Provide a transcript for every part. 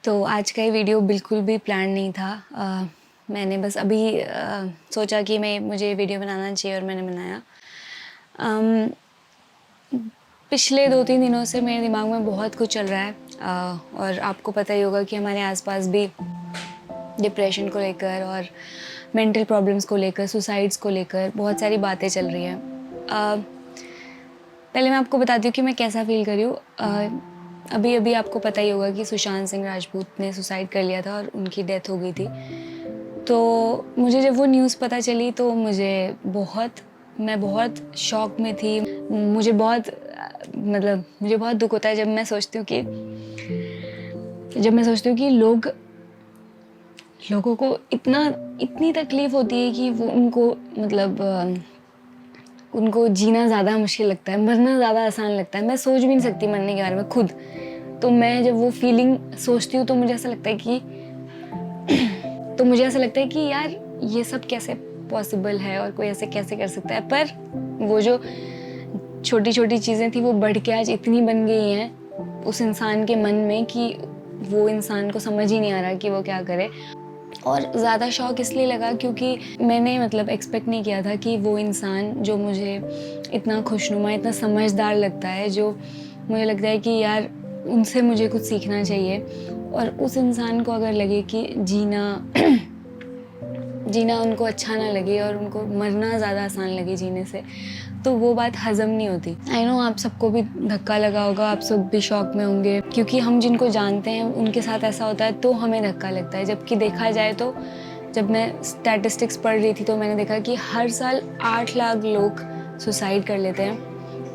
तो आज का ये वीडियो बिल्कुल भी प्लान नहीं था। मैंने बस अभी सोचा कि मुझे वीडियो बनाना चाहिए और मैंने बनाया। अम, पिछले 2-3 दिनों से मेरे दिमाग में बहुत कुछ चल रहा है। और आपको पता ही होगा कि हमारे आसपास भी डिप्रेशन को लेकर और मेंटल प्रॉब्लम्स को लेकर, सुसाइड्स को लेकर बहुत सारी बातें चल रही हैं। पहले मैं आपको बताती हूँ कि मैं कैसा फ़ील कर रही हूँ। अभी अभी आपको पता ही होगा कि सुशांत सिंह राजपूत ने सुसाइड कर लिया था और उनकी डेथ हो गई थी। तो मुझे जब वो न्यूज़ पता चली तो मैं बहुत शॉक में थी। मुझे बहुत दुःख होता है जब मैं सोचती हूँ कि लोगों को इतनी तकलीफ़ होती है कि वो उनको जीना ज़्यादा मुश्किल लगता है, मरना ज़्यादा आसान लगता है। मैं सोच भी नहीं सकती मरने के बारे में खुद। तो मैं जब वो फीलिंग सोचती हूँ तो मुझे ऐसा लगता है कि यार ये सब कैसे पॉसिबल है और कोई ऐसे कैसे कर सकता है। पर वो जो छोटी-छोटी चीज़ें थी वो बढ़ के आज इतनी बन गई हैं उस इंसान के मन में कि वो इंसान को समझ ही नहीं आ रहा कि वो क्या करे। और ज़्यादा शॉक इसलिए लगा क्योंकि मैंने एक्सपेक्ट नहीं किया था कि वो इंसान जो मुझे इतना खुशनुमा, इतना समझदार लगता है, जो मुझे लगता है कि यार उनसे मुझे कुछ सीखना चाहिए, और उस इंसान को अगर लगे कि जीना उनको अच्छा ना लगे और उनको मरना ज़्यादा आसान लगे जीने से, तो वो बात हज़म नहीं होती। आई नो आप सबको भी धक्का लगा होगा, आप सब भी शॉक में होंगे क्योंकि हम जिनको जानते हैं उनके साथ ऐसा होता है तो हमें धक्का लगता है। जबकि देखा जाए तो जब मैं स्टैटिस्टिक्स पढ़ रही थी तो मैंने देखा कि हर साल 8 लाख लोग सुसाइड कर लेते हैं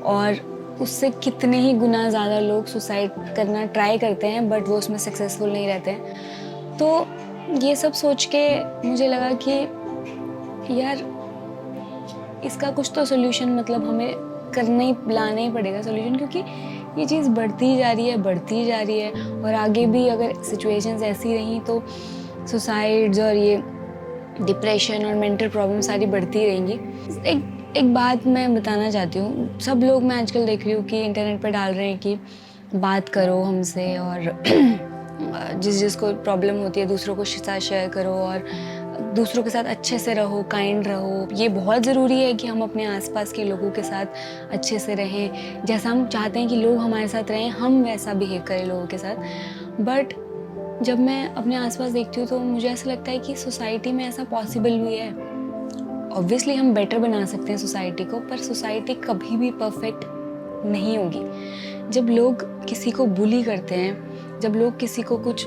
और उससे कितने ही गुना ज़्यादा लोग सुसाइड करना ट्राई करते हैं बट वो उसमें सक्सेसफुल नहीं रहते हैं। तो ये सब सोच के मुझे लगा कि यार इसका कुछ तो सोल्यूशन हमें लाना ही पड़ेगा सोल्यूशन, क्योंकि ये चीज़ बढ़ती जा रही है और आगे भी अगर सिचुएशंस ऐसी रहीं तो सुसाइड्स और ये डिप्रेशन और मेंटल प्रॉब्लम सारी बढ़ती रहेंगी। एक बात मैं बताना चाहती हूँ। सब लोग, मैं आजकल देख रही हूँ कि इंटरनेट पे डाल रहे हैं कि बात करो हमसे और जिसको प्रॉब्लम होती है दूसरों को साथ शेयर करो और दूसरों के साथ अच्छे से रहो, काइंड रहो। ये बहुत ज़रूरी है कि हम अपने आसपास के लोगों के साथ अच्छे से रहें, जैसा हम चाहते हैं कि लोग हमारे साथ रहें, हम वैसा बिहेव करें लोगों के साथ। बट जब मैं अपने आसपास देखती हूँ तो मुझे ऐसा लगता है कि सोसाइटी में ऐसा पॉसिबल भी है। ऑब्वियसली हम बेटर बना सकते हैं सोसाइटी को, पर सोसाइटी कभी भी परफेक्ट नहीं होगी। जब लोग किसी को बुली करते हैं, जब लोग किसी को कुछ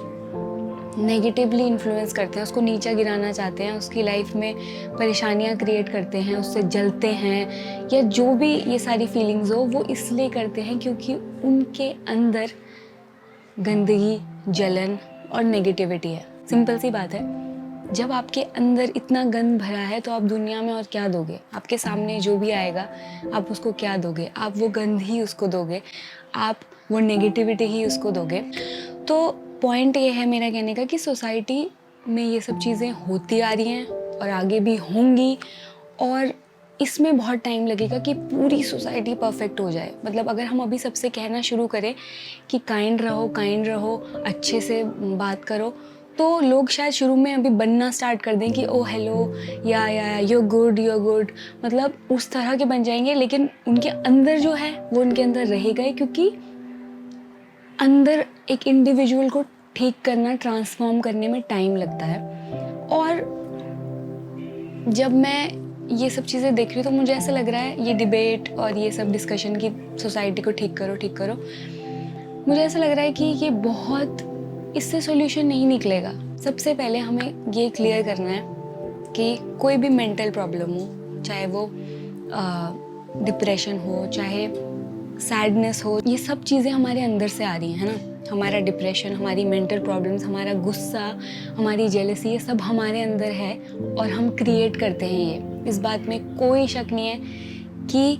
नेगेटिवली इन्फ्लुएंस करते हैं, उसको नीचा गिराना चाहते हैं, उसकी लाइफ में परेशानियां क्रिएट करते हैं, उससे जलते हैं, या जो भी ये सारी फीलिंग्स हो, वो इसलिए करते हैं क्योंकि उनके अंदर गंदगी, जलन और नेगेटिविटी है। सिंपल सी बात है। जब आपके अंदर इतना गंद भरा है तो आप दुनिया में और क्या दोगे? आपके सामने जो भी आएगा आप उसको क्या दोगे? आप वो गंद ही उसको दोगे, आप वो नेगेटिविटी ही उसको दोगे। तो पॉइंट ये है मेरा कहने का कि सोसाइटी में ये सब चीज़ें होती आ रही हैं और आगे भी होंगी, और इसमें बहुत टाइम लगेगा कि पूरी सोसाइटी परफेक्ट हो जाए। अगर हम अभी सबसे कहना शुरू करें कि काइंड रहो, अच्छे से बात करो, तो लोग शायद शुरू में अभी बनना स्टार्ट कर दें कि ओ हेलो या यू गुड उस तरह के बन जाएंगे, लेकिन उनके अंदर जो है वो उनके अंदर रहेगा ही, क्योंकि अंदर एक इंडिविजुअल को ठीक करना, ट्रांसफॉर्म करने में टाइम लगता है। और जब मैं ये सब चीज़ें देख रही हूँ तो मुझे ऐसा लग रहा है, ये डिबेट और ये सब डिस्कशन की सोसाइटी को ठीक करो, मुझे ऐसा लग रहा है कि इससे सॉल्यूशन नहीं निकलेगा। सबसे पहले हमें ये क्लियर करना है कि कोई भी मेंटल प्रॉब्लम हो, चाहे वो डिप्रेशन हो, चाहे सैडनेस हो, ये सब चीज़ें हमारे अंदर से आ रही हैं, है ना। हमारा डिप्रेशन, हमारी मेंटल प्रॉब्लम्स, हमारा गुस्सा, हमारी जेलसी, ये सब हमारे अंदर है और हम क्रिएट करते हैं ये। इस बात में कोई शक नहीं है कि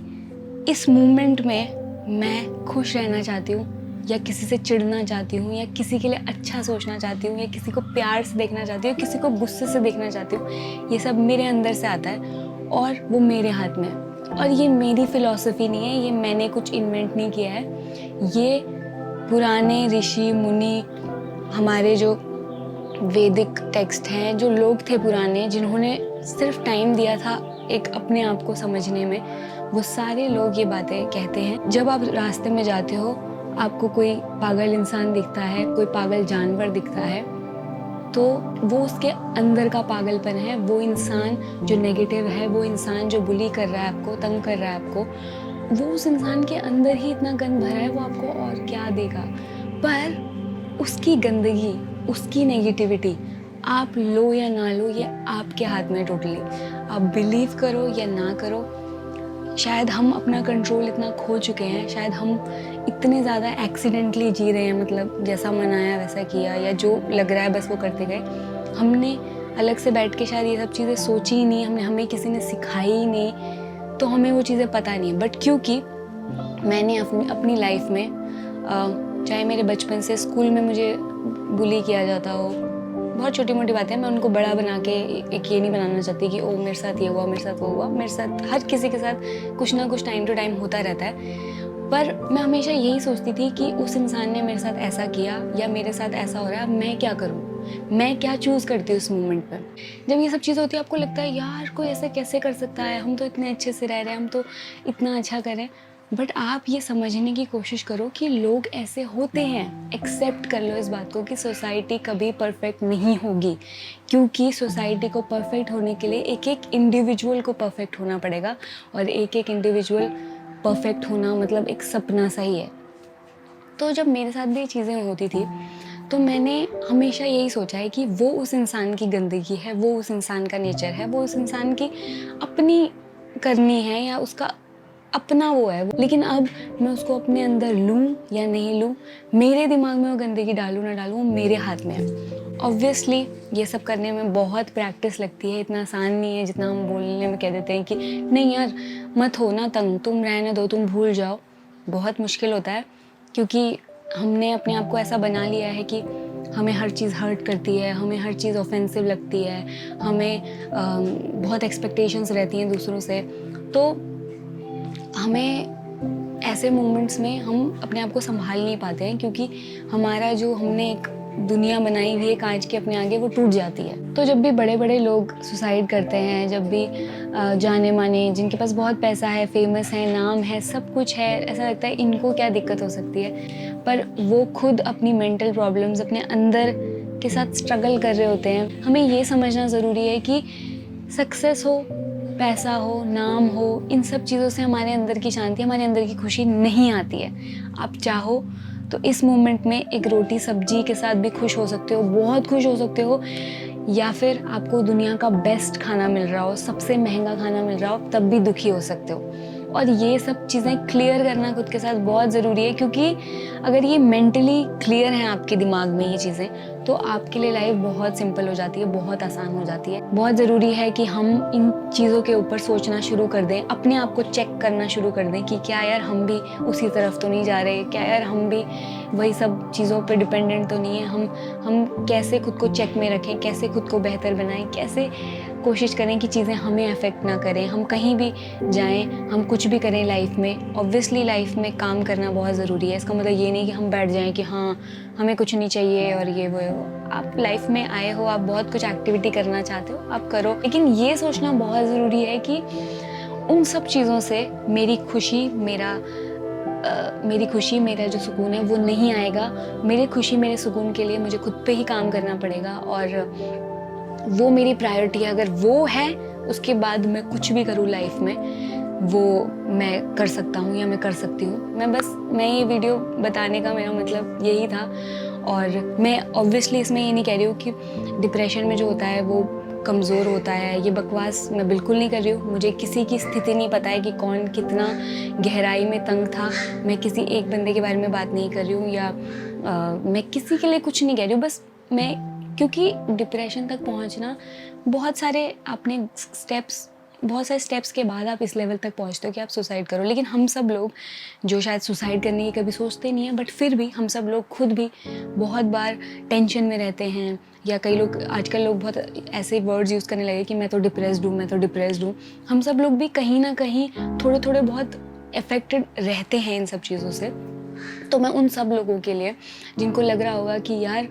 इस मोमेंट में मैं खुश रहना चाहती हूँ, या किसी से चिढ़ना चाहती हूँ, या किसी के लिए अच्छा सोचना चाहती हूँ, या किसी को प्यार से देखना चाहती हूँ, किसी को गुस्से से देखना चाहती हूँ। ये सब मेरे अंदर से आता है और वो मेरे हाथ में है। और ये मेरी फ़िलॉसफी नहीं है, ये मैंने कुछ इन्वेंट नहीं किया है। ये पुराने ऋषि मुनि हमारे जो वैदिक टेक्स्ट हैं, जो लोग थे पुराने जिन्होंने सिर्फ टाइम दिया था एक अपने आप को समझने में, वो सारे लोग ये बातें कहते हैं। जब आप रास्ते में जाते हो, आपको कोई पागल इंसान दिखता है, कोई पागल जानवर दिखता है, तो वो उसके अंदर का पागलपन है। वो इंसान जो नेगेटिव है, वो इंसान जो बुली कर रहा है आपको, तंग कर रहा है आपको, वो उस इंसान के अंदर ही इतना गंद भरा है, वो आपको और क्या देगा। पर उसकी गंदगी, उसकी नेगेटिविटी आप लो या ना लो, ये आपके हाथ में टोटली। आप बिलीव करो या ना करो। शायद हम अपना कंट्रोल इतना खो चुके हैं, शायद हम इतने ज़्यादा एक्सीडेंटली जी रहे हैं, मतलब जैसा मन आया वैसा किया, या जो लग रहा है बस वो करते गए। हमने अलग से बैठ के शायद ये सब चीज़ें सोची ही नहीं, हमें किसी ने सिखाई ही नहीं, तो हमें वो चीज़ें पता नहीं है। बट क्योंकि मैंने अपनी लाइफ में चाहे मेरे बचपन से स्कूल में मुझे बुली किया जाता हो, बहुत छोटी मोटी बातें, मैं उनको बड़ा बना के एक ये नहीं बनाना चाहती कि ओ मेरे साथ ये हुआ, मेरे साथ वो हुआ। मेरे साथ हर किसी के साथ कुछ ना कुछ टाइम टू टाइम होता रहता है। पर मैं हमेशा यही सोचती थी कि उस इंसान ने मेरे साथ ऐसा किया या मेरे साथ ऐसा हो रहा है, अब मैं क्या करूँ, मैं क्या चूज़ करती हूँ उस मोमेंट पर। जब ये सब चीज़ होती है आपको लगता है यार कोई ऐसे कैसे कर सकता है, हम तो इतने अच्छे से रह रहे हैं, हम तो इतना अच्छा करें। बट आप ये समझने की कोशिश करो कि लोग ऐसे होते हैं। एक्सेप्ट कर लो इस बात को कि सोसाइटी कभी परफेक्ट नहीं होगी, क्योंकि सोसाइटी को परफेक्ट होने के लिए एक एक इंडिविजुअल को परफेक्ट होना पड़ेगा, और एक एक इंडिविजुअल परफेक्ट होना मतलब एक सपना सा ही है। तो जब मेरे साथ भी ये चीज़ें होती थी, तो मैंने हमेशा यही सोचा है कि वो उस इंसान की गंदगी है, वो उस इंसान का नेचर है, वो उस इंसान की अपनी करनी है या उसका अपना वो है। लेकिन अब मैं उसको अपने अंदर लूँ या नहीं लूँ, मेरे दिमाग में वो गंदगी डालूँ ना डालूँ, वो मेरे हाथ में है। ऑब्वियसली ये सब करने में बहुत प्रैक्टिस लगती है, इतना आसान नहीं है जितना हम बोलने में कह देते हैं कि नहीं यार मत हो ना तंग, तुम रहने दो, तुम भूल जाओ। बहुत मुश्किल होता है, क्योंकि हमने अपने आप को ऐसा बना लिया है कि हमें हर चीज़ हर्ट करती है, हमें हर चीज़ ऑफेंसिव लगती है, हमें बहुत एक्सपेक्टेशंस रहती हैं दूसरों से। तो हमें ऐसे मोमेंट्स में हम अपने आप को संभाल नहीं पाते हैं, क्योंकि हमारा जो हमने एक दुनिया बनाई हुई है कांच के अपने आगे, वो टूट जाती है। तो जब भी बड़े बड़े लोग सुसाइड करते हैं, जब भी जाने माने जिनके पास बहुत पैसा है, फेमस है, नाम है, सब कुछ है, ऐसा लगता है इनको क्या दिक्कत हो सकती है। पर वो खुद अपनी मेंटल प्रॉब्लम्स अपने अंदर के साथ स्ट्रगल कर रहे होते हैं। हमें ये समझना ज़रूरी है कि सक्सेस हो, पैसा हो, नाम हो, इन सब चीज़ों से हमारे अंदर की शांति, हमारे अंदर की खुशी नहीं आती है। आप चाहो तो इस मोमेंट में एक रोटी सब्जी के साथ भी खुश हो सकते हो, बहुत खुश हो सकते हो, या फिर आपको दुनिया का बेस्ट खाना मिल रहा हो, सबसे महंगा खाना मिल रहा हो, तब भी दुखी हो सकते हो। और ये सब चीज़ें क्लियर करना खुद के साथ बहुत ज़रूरी है, क्योंकि अगर ये मेंटली क्लियर हैं आपके दिमाग में ये चीज़ें, तो आपके लिए लाइफ बहुत सिंपल हो जाती है, बहुत आसान हो जाती है। बहुत ज़रूरी है कि हम इन चीज़ों के ऊपर सोचना शुरू कर दें, अपने आप को चेक करना शुरू कर दें कि क्या यार हम भी उसी तरफ तो नहीं जा रहे, क्या यार हम भी वही सब चीज़ों पर डिपेंडेंट तो नहीं है। हम कैसे खुद को चेक में रखें, कैसे खुद को बेहतर बनाएं, कैसे कोशिश करें कि चीज़ें हमें अफेक्ट ना करें। हम कहीं भी जाएं, हम कुछ भी करें लाइफ में, ऑब्वियसली लाइफ में काम करना बहुत ज़रूरी है। इसका मतलब ये नहीं कि हम बैठ जाएं कि हाँ हमें कुछ नहीं चाहिए और ये वो। आप लाइफ में आए हो, आप बहुत कुछ एक्टिविटी करना चाहते हो, आप करो, लेकिन ये सोचना बहुत ज़रूरी है कि उन सब चीज़ों से मेरी खुशी, मेरा जो सुकून है वो नहीं आएगा। मेरी खुशी, मेरे सुकून के लिए मुझे खुद पे ही काम करना पड़ेगा, और वो मेरी प्रायोरिटी है। अगर वो है, उसके बाद मैं कुछ भी करूँ लाइफ में, वो मैं कर सकता हूँ या मैं कर सकती हूँ। मैं ये वीडियो बताने का मेरा मतलब यही था। और मैं ऑब्वियसली इसमें ये नहीं कह रही हूँ कि डिप्रेशन में जो होता है वो कमज़ोर होता है, ये बकवास मैं बिल्कुल नहीं कर रही हूँ। मुझे किसी की स्थिति नहीं पता है कि कौन कितना गहराई में तंग था। मैं किसी एक बंदे के बारे में बात नहीं कर रही हूँ, या मैं किसी के लिए कुछ नहीं कह रही हूँ। बस क्योंकि डिप्रेशन तक पहुंचना बहुत सारे स्टेप्स के बाद आप इस लेवल तक पहुंचते हो कि आप सुसाइड करो। लेकिन हम सब लोग जो शायद सुसाइड करने की कभी सोचते नहीं हैं, बट फिर भी हम सब लोग खुद भी बहुत बार टेंशन में रहते हैं, या कई लोग आजकल लोग बहुत ऐसे वर्ड्स यूज़ करने लगे कि मैं तो डिप्रेस्ड हूँ। हम सब लोग भी कहीं ना कहीं थोड़े थोड़े बहुत अफेक्टेड रहते हैं इन सब चीज़ों से। तो मैं उन सब लोगों के लिए जिनको लग रहा होगा कि यार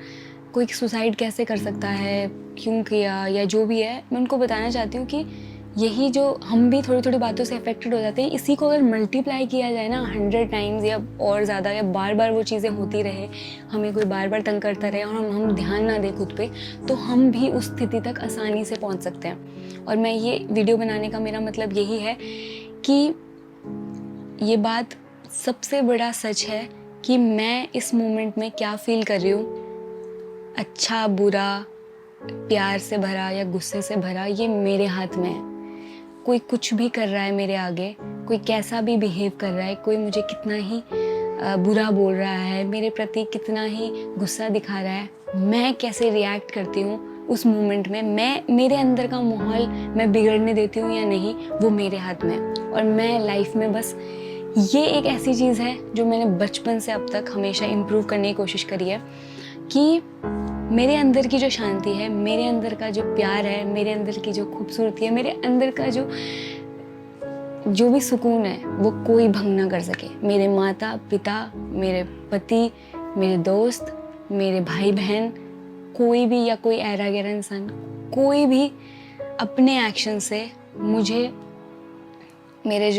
कोई सुसाइड कैसे कर सकता है, क्यों किया, या जो भी है, मैं उनको बताना चाहती हूँ कि यही जो हम भी थोड़ी थोड़ी बातों से अफेक्टेड हो जाते हैं, इसी को अगर मल्टीप्लाई किया जाए ना 100 टाइम्स या और ज़्यादा, या बार बार वो चीज़ें होती रहे, हमें कोई बार बार तंग करता रहे और हम ध्यान ना दें खुद पे, तो हम भी उस स्थिति तक आसानी से पहुँच सकते हैं। और मैं ये वीडियो बनाने का मेरा मतलब यही है कि ये बात सबसे बड़ा सच है कि मैं इस मोमेंट में क्या फील कर रही हूँ, अच्छा बुरा, प्यार से भरा या गुस्से से भरा, ये मेरे हाथ में है। कोई कुछ भी कर रहा है मेरे आगे, कोई कैसा भी बिहेव कर रहा है, कोई मुझे कितना ही बुरा बोल रहा है, मेरे प्रति कितना ही गुस्सा दिखा रहा है, मैं कैसे रिएक्ट करती हूँ उस मोमेंट में, मेरे अंदर का माहौल मैं बिगड़ने देती हूँ या नहीं, वो मेरे हाथ में है। और मैं लाइफ में बस ये एक ऐसी चीज़ है जो मैंने बचपन से अब तक हमेशा इम्प्रूव करने की कोशिश करी है कि मेरे अंदर की जो शांति है, मेरे अंदर का जो प्यार है, मेरे अंदर की जो खूबसूरती है, मेरे अंदर का जो भी सुकून है, वो कोई भंग ना कर सके। मेरे माता पिता, मेरे पति, मेरे दोस्त, मेरे भाई बहन, कोई भी, या कोई ऐरा गैरा इंसान, कोई भी अपने एक्शन से मुझे मेरा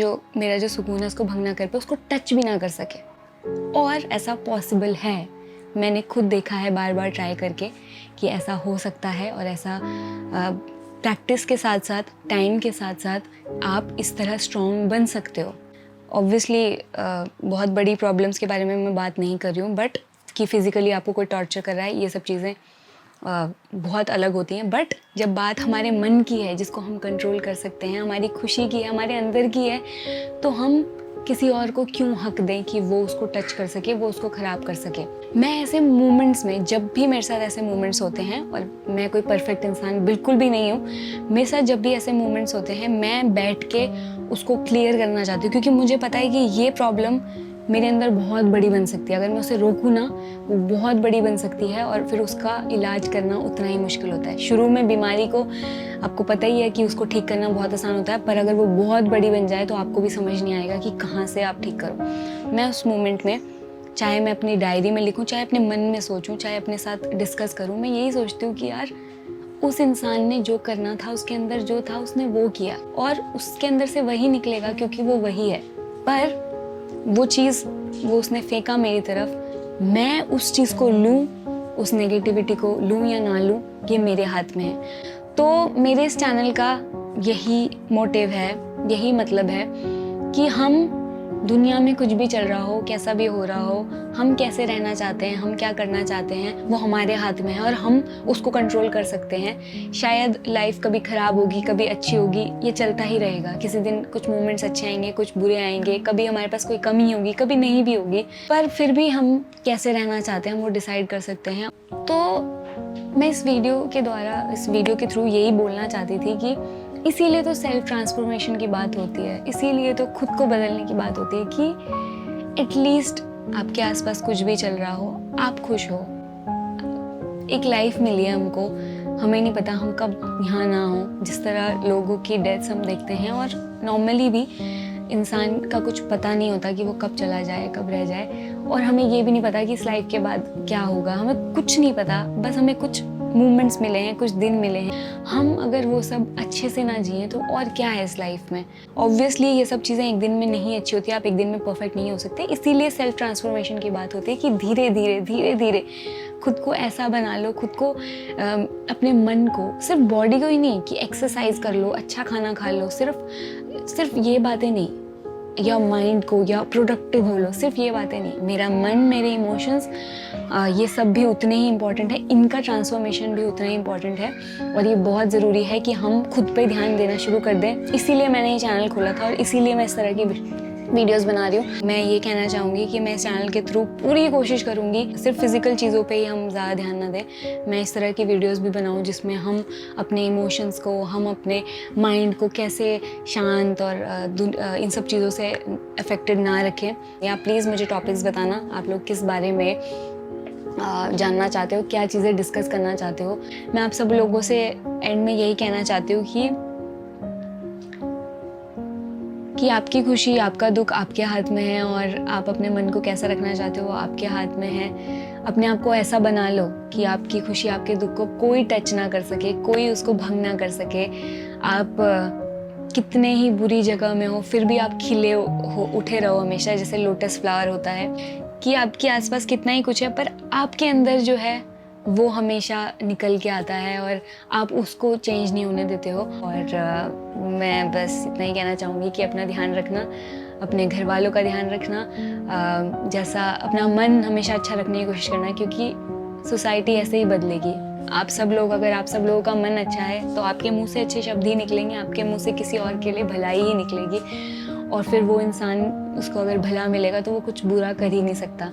जो सुकून है उसको भंग ना कर पाए, उसको टच भी ना कर सके। और ऐसा पॉसिबल है, मैंने खुद देखा है बार बार ट्राई करके कि ऐसा हो सकता है। और ऐसा प्रैक्टिस के साथ साथ, टाइम के साथ साथ आप इस तरह स्ट्रॉन्ग बन सकते हो। ऑब्वियसली बहुत बड़ी प्रॉब्लम्स के बारे में मैं बात नहीं कर रही हूँ, बट कि फिज़िकली आपको कोई टॉर्चर कर रहा है, ये सब चीज़ें बहुत अलग होती हैं। बट जब बात हमारे मन की है, जिसको हम कंट्रोल कर सकते हैं, हमारी खुशी की है, हमारे अंदर की है, तो हम किसी और को क्यों हक दें कि वो उसको टच कर सके, वो उसको ख़राब कर सके। मैं ऐसे मोमेंट्स में, जब भी मेरे साथ ऐसे मोमेंट्स होते हैं, और मैं कोई परफेक्ट इंसान बिल्कुल भी नहीं हूँ, मेरे साथ जब भी ऐसे मोमेंट्स होते हैं, मैं बैठ के उसको क्लियर करना चाहती हूँ, क्योंकि मुझे पता है कि ये प्रॉब्लम मेरे अंदर बहुत बड़ी बन सकती है। अगर मैं उसे रोकूँ ना, वो बहुत बड़ी बन सकती है, और फिर उसका इलाज करना उतना ही मुश्किल होता है। शुरू में बीमारी को आपको पता ही है कि उसको ठीक करना बहुत आसान होता है, पर अगर वो बहुत बड़ी बन जाए तो आपको भी समझ नहीं आएगा कि कहाँ से आप ठीक करो। मैं उस मोमेंट में, चाहे मैं अपनी डायरी में लिखूँ, चाहे अपने मन में सोचूँ, चाहे अपने साथ डिस्कस करूँ, मैं यही सोचती हूँ कि यार उस इंसान ने जो करना था, उसके अंदर जो था उसने वो किया, और उसके अंदर से वही निकलेगा, क्योंकि वो वही है। पर वो चीज़, वो उसने फेंका मेरी तरफ, मैं उस चीज़ को लूँ, उस नेगेटिविटी को लूँ या ना लूँ, ये मेरे हाथ में है। तो मेरे इस चैनल का यही मोटिव है, यही मतलब है कि हम, दुनिया में कुछ भी चल रहा हो, कैसा भी हो रहा हो, हम कैसे रहना चाहते हैं, हम क्या करना चाहते हैं, वो हमारे हाथ में है, और हम उसको कंट्रोल कर सकते हैं। शायद लाइफ कभी ख़राब होगी, कभी अच्छी होगी, ये चलता ही रहेगा। किसी दिन कुछ मोमेंट्स अच्छे आएंगे, कुछ बुरे आएंगे, कभी हमारे पास कोई कमी होगी, कभी नहीं भी होगी, पर फिर भी हम कैसे रहना चाहते हैं वो डिसाइड कर सकते हैं। तो मैं इस वीडियो के द्वारा, इस वीडियो के थ्रू यही बोलना चाहती थी कि इसीलिए तो सेल्फ ट्रांसफॉर्मेशन की बात होती है, इसीलिए तो खुद को बदलने की बात होती है कि एटलीस्ट आपके आसपास कुछ भी चल रहा हो, आप खुश हो। एक लाइफ मिली है हमको, हमें नहीं पता हम कब यहाँ ना हो। जिस तरह लोगों की डेथ्स हम देखते हैं, और नॉर्मली भी इंसान का कुछ पता नहीं होता कि वो कब चला जाए, कब रह जाए, और हमें ये भी नहीं पता कि इस लाइफ के बाद क्या होगा, हमें कुछ नहीं पता। बस हमें कुछ मोमेंट्स मिले हैं, कुछ दिन मिले हैं, हम अगर वो सब अच्छे से ना जिए तो और क्या है इस लाइफ में। ऑब्वियसली ये सब चीज़ें एक दिन में नहीं अच्छी होती, आप एक दिन में परफेक्ट नहीं हो सकते। इसीलिए सेल्फ ट्रांसफॉर्मेशन की बात होती है कि धीरे धीरे धीरे धीरे खुद को ऐसा बना लो, खुद को अपने मन को, सिर्फ बॉडी को ही नहीं, कि एक्सरसाइज कर लो, अच्छा खाना खा लो, सिर्फ ये बातें नहीं, या माइंड को, या प्रोडक्टिव हो लो, सिर्फ ये बातें नहीं। मेरा मन, मेरे इमोशंस, ये सब भी उतने ही इम्पॉर्टेंट है, इनका ट्रांसफॉर्मेशन भी उतना ही इम्पॉर्टेंट है, और ये बहुत ज़रूरी है कि हम खुद पे ध्यान देना शुरू कर दें। इसीलिए मैंने ये चैनल खोला था, और इसीलिए मैं इस तरह की वीडियोस बना रही हूँ। मैं ये कहना चाहूँगी कि मैं इस चैनल के थ्रू पूरी कोशिश करूँगी सिर्फ फिजिकल चीज़ों पे ही हम ज़्यादा ध्यान ना दें। मैं इस तरह की वीडियोस भी बनाऊँ जिसमें हम अपने इमोशंस को, हम अपने माइंड को कैसे शांत और इन सब चीज़ों से अफेक्टेड ना रखें। या प्लीज़ मुझे टॉपिक्स बताना, आप लोग किस बारे में जानना चाहते हो, क्या चीज़ें डिस्कस करना चाहते हो। मैं आप सब लोगों से एंड में यही कहना चाहती हूँ कि कि आपकी खुशी, आपका दुख आपके हाथ में है और आप अपने मन को कैसा रखना चाहते हो वो आपके हाथ में है। अपने आप को ऐसा बना लो कि आपकी खुशी, आपके दुख को कोई टच ना कर सके, कोई उसको भंग ना कर सके। आप कितने ही बुरी जगह में हो फिर भी आप खिले हो उठे रहो हमेशा, जैसे लोटस फ्लावर होता है कि आपके आसपास कितना ही कुछ है पर आपके अंदर जो है वो हमेशा निकल के आता है और आप उसको चेंज नहीं होने देते हो। और मैं बस इतना ही कहना चाहूँगी कि अपना ध्यान रखना, अपने घर वालों का ध्यान रखना, जैसा अपना मन हमेशा अच्छा रखने की कोशिश करना, क्योंकि सोसाइटी ऐसे ही बदलेगी। आप सब लोग, अगर आप सब लोगों का मन अच्छा है तो आपके मुंह से अच्छे शब्द ही निकलेंगे, आपके मुंह से किसी और के लिए भलाई ही निकलेगी और फिर वो इंसान, उसको अगर भला मिलेगा तो वो कुछ बुरा कर ही नहीं सकता।